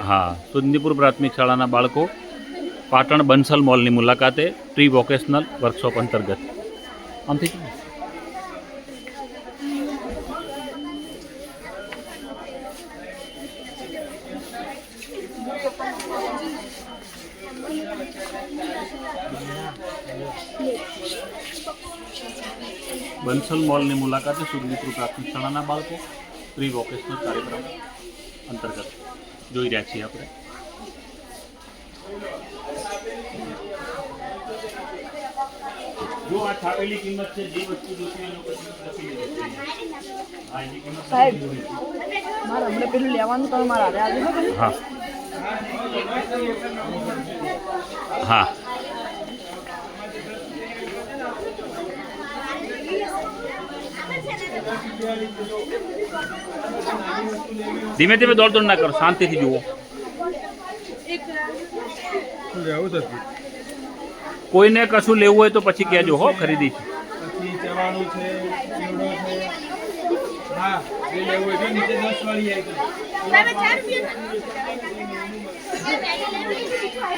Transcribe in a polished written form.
હા, સુંદીપુર પ્રાથમિક શાળાના બાળકો પાટણ બંસલ મોલની મુલાકાતે પ્રી વોકેશનલ વર્કશોપ અંતર્ગત આમથી બંસલ મોલની મુલાકાતે સુંદીપુર પ્રાથમિક શાળાના બાળકો પ્રી વોકેશનલ કાર્યક્રમ અંતર્ગત જોઈ રહ્યા છીએ આપણે. જો આ છાપેલી કિંમત છે, જે વસ્તુ જોતી એ લોકો લખી લેશે. હા, એની કિંમત સાહેબ મારે હમણાં પેલું લેવાનું તમે મારા હારે આવી શકો. હા હા ધીમે ધીમે દોડ ના કરો, શાંતિથી જુઓ. કોઈને કશું લેવું હોય તો પછી કહેજો હો, ખરીદી છે. પછી ચવાણું છે, ચીવડો છે. હા, જે લેવું હોય તો નીચે 10 વાળી આવી.